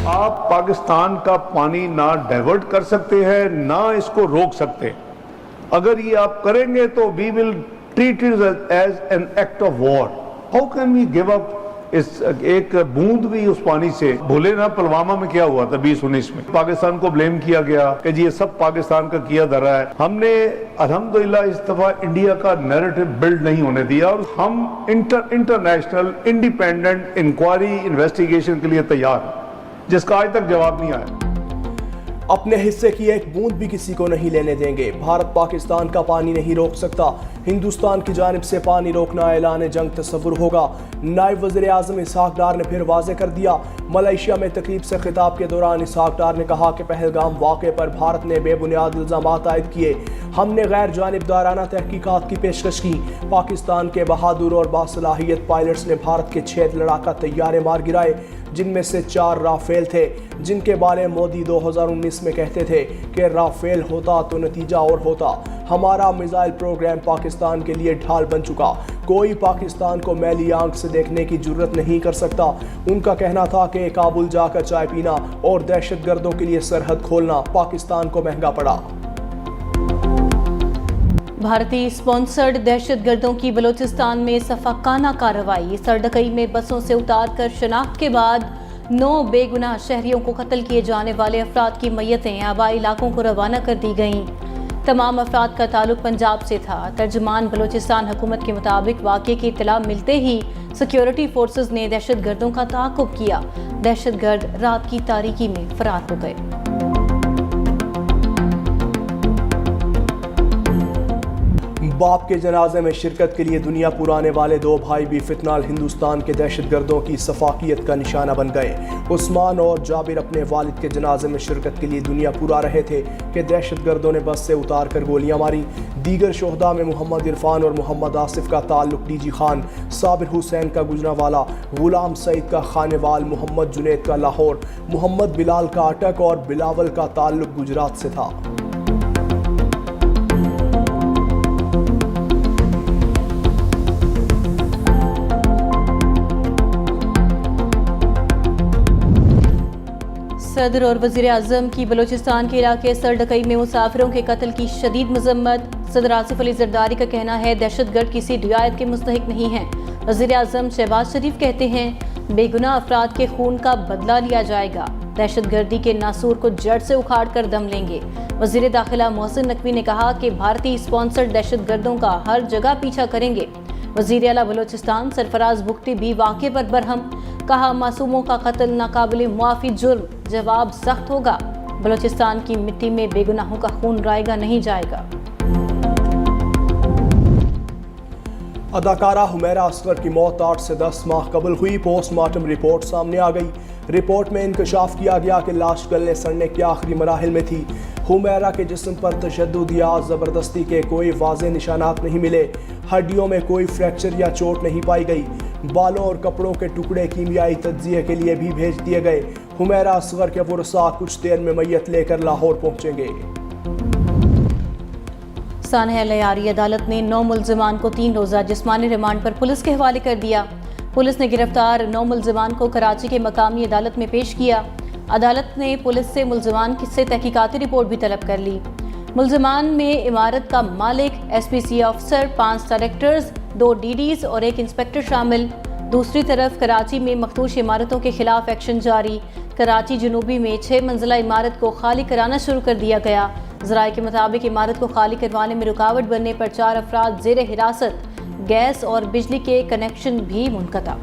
आप पाकिस्तान का पानी ना डाइवर्ट कर सकते हैं, ना इसको रोक सकते। अगर ये आप करेंगे तो we will treat it as an act of war. How can we give up इस एक बूंद भी उस पानी से। भूले ना पुलवामा में क्या हुआ था 2019 में, पाकिस्तान को ब्लेम किया गया कि जी ये सब पाकिस्तान का किया धरा है। हमने अल्हम्दुलिल्लाह इस दफा इंडिया का नैरेटिव बिल्ड नहीं होने दिया और हम इंटरनेशनल इंडिपेंडेंट इंक्वायरी इन्वेस्टिगेशन के लिए तैयार हैं, जिसका आज तक जवाब नहीं आया। अपने हिस्से की एक बूंद भी किसी को नहीं लेने देंगे। भारत पाकिस्तान का पानी नहीं रोक सकता। हिंदुस्तान की जानिब से पानी रोकना ऐलान जंग तस्वुर होगा। नायब वज़ीर आज़म इसहाक डार ने फिर वाज़े कर दिया। मलेशिया में तकरीब से खिताब के दौरान इसहाक डार ने कहा कि पहलगाम वाक़े पर भारत ने बेबुनियाद इल्ज़ामात आयद किए। हमने गैर जानिबदाराना तहकीकात की पेशकश की। पाकिस्तान के बहादुर और बासलाहियत पायलट्स ने भारत के 6 लड़ाका तैयारे मार गिराए, जिनमें से 4 राफेल थे, जिनके बारे मोदी 2019 में कहते थे कि राफेल होता तो नतीजा और होता। हमारा मिसाइल प्रोग्राम पाकिस्तान के लिए ढाल बन चुका। कोई पाकिस्तान को मैली आंख से देखने की जुर्रत नहीं कर सकता। उनका कहना था कि काबुल जाकर चाय पीना और दहशतगर्दों के लिए सरहद खोलना पाकिस्तान को महंगा पड़ा। भारतीय स्पॉन्सर्ड दहशतगर्दों की बलूचिस्तान में सफाकाना कार्रवाई। सरडकई में बसों से उतार कर शनाख्त के बाद 9 बेगुनाह शहरियों को कत्ल किए जाने वाले अफराद की मैयतें आबाई इलाकों को रवाना कर दी गईं। तमाम अफराद का ताल्लुक पंजाब से था। तर्जुमान बलूचिस्तान हुकूमत के मुताबिक वाक़े की इत्तला मिलते ही सिक्योरिटी फोर्सेज ने दहशतगर्दों का ताक़ुब किया। दहशतगर्द रात की तारीकी में फरार हो गए। बाप के जनाजे में शिरकत के लिए दुनिया पुराने वाले 2 भाई भी फितनाल हिंदुस्तान के दहशतगर्दों की सफाकियत का निशाना बन गए। उस्मान और जाबिर अपने वालिद के जनाजे में शिरकत के लिए दुनिया पुरा रहे थे कि दहशतगर्दों ने बस से उतार कर गोलियां मारी। दीगर शोहदा में मोहम्मद इरफान और मोहम्मद आसिफ का ताल्लुक डीजी खान, साबिर हुसैन का गुजरांवाला, गुलाम सईद का खानेवाल, मोहम्मद जुनैद का लाहौर, मोहम्मद बिलाल का अटक और बिलावल का ताल्लुक गुजरात से था। सदर और वज़ीर आज़म की बलूचिस्तान के इलाके सरडकई में मुसाफिरों के कत्ल की शदीद मजम्मत। सदर आसिफ अली जरदारी का कहना है दहशतगर्द किसी रियायत के मुस्तहिक नहीं हैं। वज़ीर आज़म शहबाज शरीफ कहते हैं बेगुनाह अफराद के खून का बदला लिया जाएगा। दहशतगर्दी के नासूर को जड़ से उखाड़ कर दम लेंगे। वज़ीर दाखिला मोहसिन नकवी ने कहा कि भारतीय स्पॉन्सर्ड दहशतगर्दों का हर जगह पीछा करेंगे। वज़ीर आला बलूचिस्तान सरफराज बुख्ती भी वाक़े पर बरहम। कहा मासूमों का कत्ल नाकाबिल मुआफ़ी जुर्म, जवाब सख्त होगा। बलूचिस्तान की मिट्टी में बेगुनाहों का खून रायगा नहीं जाएगा। अदाकारा हुमैरा असगर की मौत 8 से 10 माह कबल हुई। पोस्टमार्टम रिपोर्ट सामने आ गई। रिपोर्ट में इंकशाफ किया गया कि लाश गलने सड़ने के आखिरी मराहिल में थी। हुमैरा के जिस्म पर तशद्दुद या ज़बरदस्ती के कोई वाज़ेह निशानात नहीं मिले। हड्डियों में कोई फ्रैक्चर या चोट नहीं पाई गई। बालों और कपड़ों के टुकड़े कीमियाई तज्जिए के लिए भी भेज दिए गए। हुमैरा असगर के वरसा कुछ देर में मैयत लेकर लाहौर पहुंचेंगे। सानह लयारी अदालत ने 9 मुल्ज़िमान को 3 रोज़ा जिस्मानी रिमांड पर पुलिस के हवाले कर दिया। पुलिस ने गिरफ्तार 9 मुल्ज़िमान को कराची के मकामी अदालत में पेश किया। अदालत ने पुलिस से मुल्ज़िमान से तहकीकाती रिपोर्ट भी तलब कर ली। मुल्ज़िमान में इमारत का मालिक, SPC अफसर, 5 डायरेक्टर्स, 2 DDs और 1 इंस्पेक्टर शामिल। दूसरी तरफ कराची में मखदूश इमारतों के खिलाफ एक्शन जारी। कराची जनूबी में 6 मंजिला इमारत को खाली कराना शुरू कर दिया गया। ज़राए के मुताबिक इमारत को खाली करवाने में रुकावट बनने पर 4 अफराद ज़ेर हिरासत। गैस और बिजली के कनेक्शन भी मुनक़ता।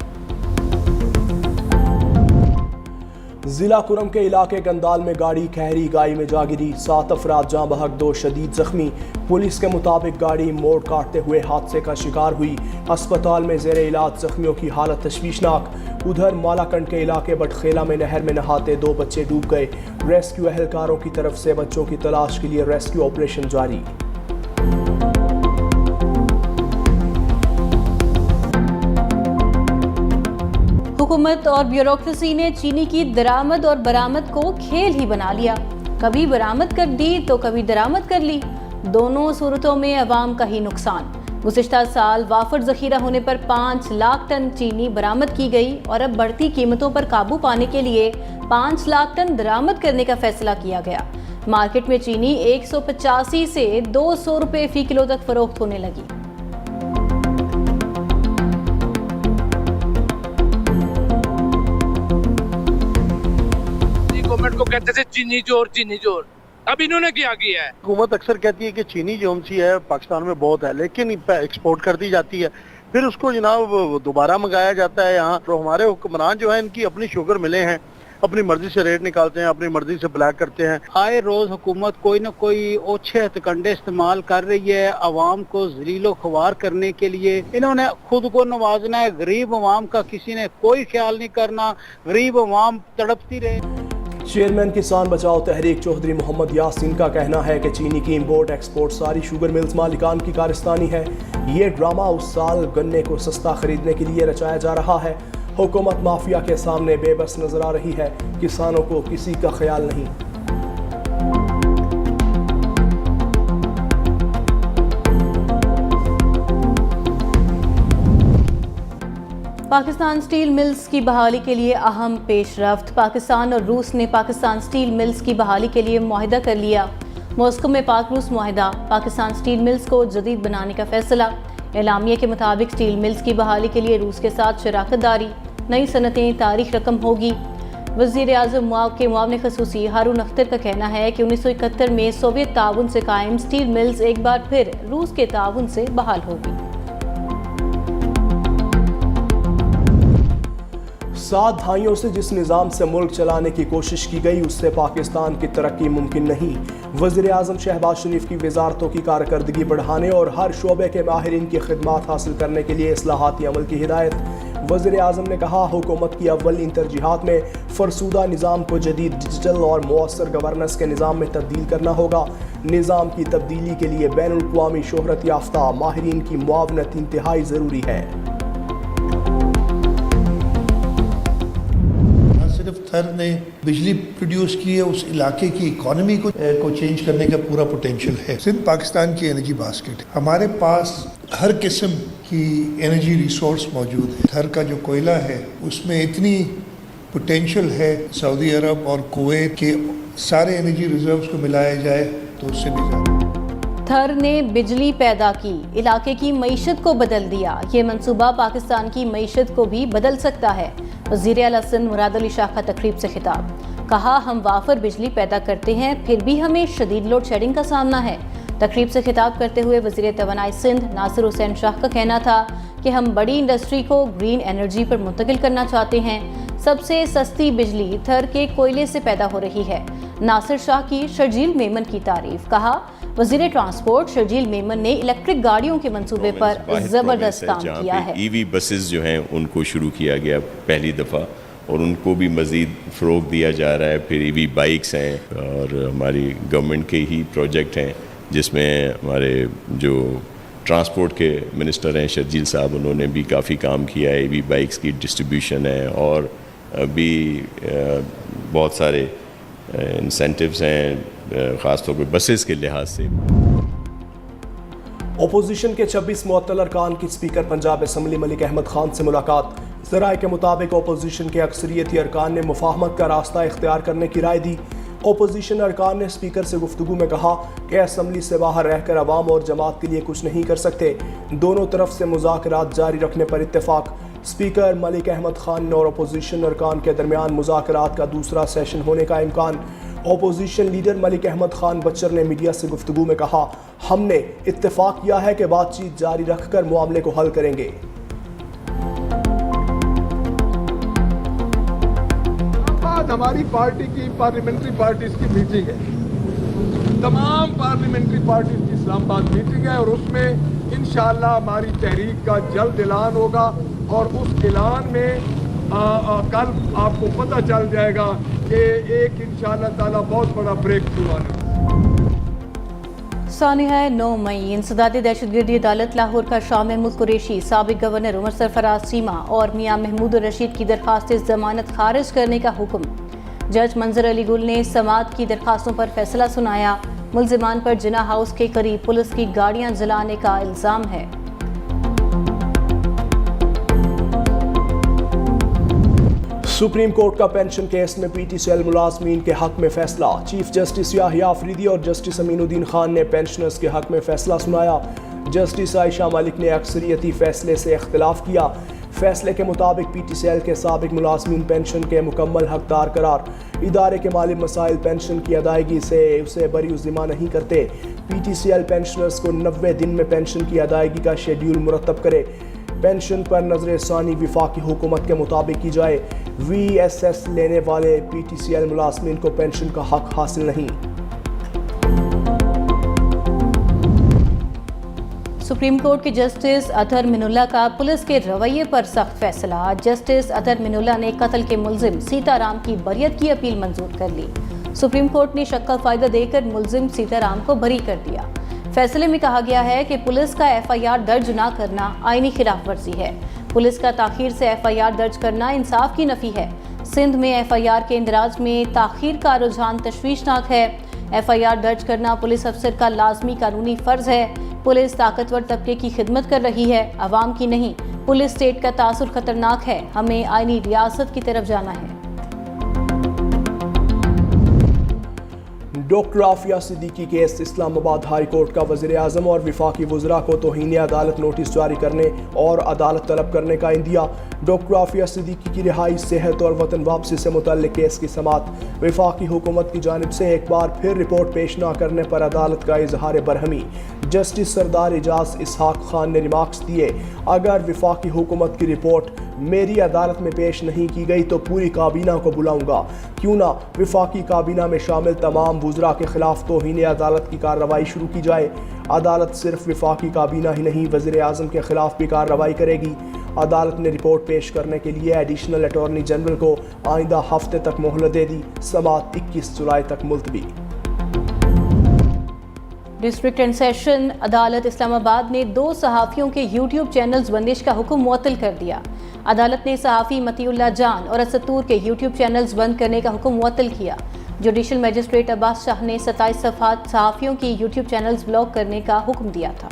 जिला कुरम के इलाके गंदाल में गाड़ी खैरी गाई में जा गिरी। 7 अफराद जाँ बहक, 2 शदीद जख्मी। पुलिस के मुताबिक गाड़ी मोड़ काटते हुए हादसे का शिकार हुई। अस्पताल में ज़ेर इलाज जख्मियों की हालत तशवीशनाक। उधर मालाकंड के इलाके बटखेला में नहर में नहाते 2 बच्चे डूब गए। रेस्क्यू एहलकारों की तरफ से बच्चों की तलाश के लिए रेस्क्यू ऑपरेशन जारी। हुकूमत और ब्यूरोक्रेसी ने चीनी की दरामद और बरामद को खेल ही बना लिया। कभी बरामद कर दी तो कभी दरामद कर ली। दोनों सूरतों में अवाम का ही नुकसान। गुज़िश्ता साल वाफर जखीरा होने पर 5 लाख टन चीनी बरामद की गई और अब बढ़ती कीमतों पर काबू पाने के लिए 5 लाख टन दरामद करने का फैसला किया गया। मार्केट में चीनी 185 से 200 रुपए फी किलो तक फरोख्त होने लगी। गवर्नमेंट को कहते थे चीनी जोर, अब इन्होंने क्या किया है? हुकूमत अक्सर कहती है कि चीनी जो सी है पाकिस्तान में बहुत है, लेकिन एक्सपोर्ट कर दी जाती है, फिर उसको जनाब दोबारा मंगाया जाता है यहाँ। तो हमारे हुक्मरान जो है इनकी अपनी शुगर मिले हैं, अपनी मर्जी से रेट निकालते हैं, अपनी मर्जी से ब्लैक करते हैं। आए रोज हुकूमत कोई न कोई ओछे हथकंडे इस्तेमाल कर रही है अवाम को जलीलो ख्वार करने के लिए। इन्होंने खुद को नवाजना है, गरीब अवाम का किसी ने कोई ख्याल नहीं करना, गरीब अवाम तड़पती रहे। चेयरमैन किसान बचाओ तहरीक चौधरी मोहम्मद यासीन का कहना है कि चीनी की इंपोर्ट एक्सपोर्ट सारी शुगर मिल्स मालिकान की कारस्तानी है। ये ड्रामा उस साल गन्ने को सस्ता खरीदने के लिए रचाया जा रहा है। हुकूमत माफिया के सामने बेबस नजर आ रही है, किसानों को किसी का ख्याल नहीं। पाकिस्तान स्टील मिल्स की बहाली के लिए अहम पेशरफ्त। पाकिस्तान और रूस ने पाकिस्तान स्टील मिल्स की बहाली के लिए मुआहिदा कर लिया। मॉस्को में पाक रूस मुआहिदा, पाकिस्तान स्टील मिल्स को जदीद बनाने का फैसला। एलामिया के मुताबिक स्टील मिल्स की बहाली के लिए रूस के साथ शराकत दारी, नई सनतें तारीख रकम होगी। वज़ीर आज़म के मुआविन ख़ुसूसी हारून अख्तर का कहना है कि 1971 में सोवियत ताउन से कायम स्टील मिल्स एक बार फिर रूस के ताउन से बहाल होगी। 7 दहाइयों से जिस निज़ाम से मुल्क चलाने की कोशिश की गई उससे पाकिस्तान की तरक्की मुमकिन नहीं। वज़ीर आज़म शहबाज शरीफ की वजारतों की कारकर्दगी बढ़ाने और हर शोबे के माहिरीन की खिदमात हासिल करने के लिए इस्लाहाती अमल की हिदायत। वज़ीर आज़म ने कहा, हुकूमत की अव्वल तरजीहात में फरसूदा निज़ाम को जदीद डिजिटल और मुअस्सर गवर्नेंस के निज़ाम में तब्दील करना होगा। निज़ाम की तब्दीली के लिए बैनुल अक़वामी शोहरत याफ्ता माहिरीन की मुआवनत इंतहाई ज़रूरी है। थर ने बिजली प्रोड्यूस की है, उस इलाके की इकोनॉमी को चेंज करने का पूरा पोटेंशियल है। सिंध पाकिस्तान की एनर्जी बास्केट, हमारे पास हर किस्म की एनर्जी रिसोर्स मौजूद है। थर का जो कोयला है उसमें इतनी पोटेंशियल है, सऊदी अरब और कुवैत के सारे एनर्जी रिजर्व्स को मिलाया जाए तो उससे भी ज़्यादा। थर ने बिजली पैदा की, इलाके की मईशत को बदल दिया। ये मंसूबा पाकिस्तान की मईशत को भी बदल सकता है। वज़ीर आला सिंध मुराद अली शाह का तकरीब से खिताब, कहा, हम वाफर बिजली पैदा करते हैं फिर भी हमें शदीद लोड शेडिंग का सामना है। तकरीब से खिताब करते हुए वज़ीर तवानाई सिंध नासिर हुसैन शाह का कहना था कि हम बड़ी इंडस्ट्री को ग्रीन एनर्जी पर मुंतकिल करना चाहते हैं। सबसे सस्ती बिजली थर के कोयले से पैदा हो रही है। नासिर शाह की शर्जील मेमन की तारीफ, कहा, वज़ीर ट्रांसपोर्ट शर्जील मेमन ने इलेक्ट्रिक गाड़ियों के मंसूबे पर ज़बरदस्त काम किया है। ईवी बसेस जो हैं उनको शुरू किया गया पहली दफ़ा और उनको भी मज़ीद फ़रोग़ दिया जा रहा है। फिर ईवी बाइक्स हैं और हमारी गवर्नमेंट के ही प्रोजेक्ट हैं जिसमें हमारे जो ट्रांसपोर्ट के मिनिस्टर हैं शर्जील साहब, उन्होंने भी काफ़ी काम किया है। ईवी बाइक्स की डिस्ट्रीब्यूशन है और अभी बहुत सारे इंसेंटिव्स हैं ख़ासतौर पर बसेस के लिहाज से। ओपोजिशन के 26 मुअत्तल अरकान की स्पीकर पंजाब असम्बली मलिक अहमद खान से मुलाकात। ज़राए के मुताबिक ओपोजिशन के अक्सरियती अरकान ने मुफाहमत का रास्ता इख्तियार करने की राय दी। ओपोजिशन अरकान ने स्पीकर से गुफ्तगू में कहा कि असम्बली से बाहर रहकर अवाम और जमात के लिए कुछ नहीं कर सकते। दोनों तरफ से मुज़ाकरात जारी रखने पर इत्तेफाक। स्पीकर मलिक अहमद खान और ओपोजिशन अरकान के दरमियान मुज़ाकरात का दूसरा सेशन होने का इम्कान। ओपोजिशन लीडर मलिक अहमद खान बच्चर ने मीडिया से गुफ्तगू में कहा, हमने इत्तेफाक किया है कि बातचीत जारी रखकर मामले को हल करेंगे। आज हमारी पार्टी की पार्लियामेंट्री पार्टीज की मीटिंग है, तमाम पार्लियामेंट्री पार्टीज की इस्लामाबाद मीटिंग है और उसमें इंशाअल्लाह हमारी तहरीक का जल्द ऐलान होगा और उस ऐलान में कल आपको पता चल जाएगा कि एक इंशाअल्लाह ताला बहुत बड़ा ब्रेक थ्रू आने। सानिया 9 मई इंसदादी दहशतगर्दी अदालत लाहौर का शाह महमूद कुरैशी, साबिक गवर्नर उमर सरफराज चीमा और मियां महमूद रशीद की दरख्वास्त जमानत खारिज करने का हुक्म। जज मंजर अली गुल ने समात की दरख्वास्तों पर फैसला सुनाया। मुल्जिमान पर जिना हाउस के करीब पुलिस की गाड़ियां जलाने का इल्ज़ाम है। सुप्रीम कोर्ट का पेंशन केस में पीटीसीएल मुलाजमीन के हक में फैसला। चीफ जस्टिस याहिया अफरीदी और जस्टिस अमीनुद्दीन खान ने पेंशनर्स के हक में फैसला सुनाया। जस्टिस आयशा मलिक ने अक्सरियती फैसले से इख्तिलाफ किया। फैसले के मुताबिक पीटीसीएल के साबिक मुलाजमीन पेंशन के मुकम्मल हकदार करार। इदारे के माली मसाइल पेंशन की अदायगी से उसे बरी-उज़्ज़िमा नहीं करते। पीटीसीएल पेंशनर्स को 90 दिन में पेंशन की अदायगी का शेड्यूल मुरतब करे। पेंशन पर नजरसानी विफाकी हुकूमत के मुताबिक की जाए। VSS लेने वाले पीटीसीएल मुलाजमीन को पेंशन का हक हासिल नहीं। सुप्रीम कोर्ट के जस्टिस अतहर मिनुल्लाह का पुलिस के रवैये पर सख्त फैसला। जस्टिस अतहर मिनुल्लाह ने कत्ल के मुलजिम सीताराम की बरियत की अपील मंजूर कर ली। सुप्रीम कोर्ट ने शक का फायदा देकर मुलजिम सीताराम को बरी कर दिया। फैसले में कहा गया है कि पुलिस का FIR दर्ज न करना आईनी खिलाफ वर्जी है। पुलिस का ताखीर से FIR दर्ज करना इंसाफ की नफी है। सिंध में FIR के इंदराज में ताखीर का रुझान तशवीशनाक है। FIR दर्ज करना पुलिस अफसर का लाजमी कानूनी फर्ज है। पुलिस ताकतवर तबके की खिदमत कर रही है, अवाम की नहीं। पुलिस स्टेट का तासुर खतरनाक है। हमें आईनी रियासत की तरफ जाना है। Doctor Aafia Siddiqui case. Islamabad high court का वज़ीर आज़म और वफाकी वज़रा को तौहीन अदालत नोटिस जारी करने और अदालत तलब करने का इंदिया। डॉक्टर आफिया सिद्दीकी की रिहाई, सेहत और वतन वापसी से मुतल्लिक केस की समाअत। वफाकी हुकूमत की जानिब से एक बार फिर रिपोर्ट पेश न करने पर अदालत का इजहार बरहमी। जस्टिस सरदार इजाज इसहाक खान ने रिमार्क्स दिए, अगर वफाकी हुकूमत की रिपोर्ट मेरी अदालत में पेश नहीं की गई तो पूरी काबीना को बुलाऊंगा। क्यों ना वफाकी काबीना में शामिल तमाम वज़रा के खिलाफ तौहीन अदालत की कार्रवाई शुरू की जाए। अदालत सिर्फ वफाकी काबीना ही नहीं, वज़ीर आज़म के खिलाफ भी कार्रवाई करेगी। अदालत ने रिपोर्ट पेश करने के लिए एडिशनल अटॉर्नी जनरल को आइंदा हफ्ते तक मोहलत दे दी। समाअत 21 जुलाई तक मुलतवी। डिस्ट्रिक्ट एंड सेशन अदालत इस्लामाबाद ने 2 सहाफ़ियों के YouTube चैनल्स बंदिश का हुक्म मुअत्तल कर दिया। अदालत ने सहाफ़ी मतीउल्लाह जान और असतूर के YouTube चैनल्स बंद करने का हुक्म मुअत्तल किया। जुडिशल मजिस्ट्रेट अब्बास शाह ने 27 सफ़ात सहाफ़ियों की YouTube चैनल्स ब्लॉक करने का हुक्म दिया था।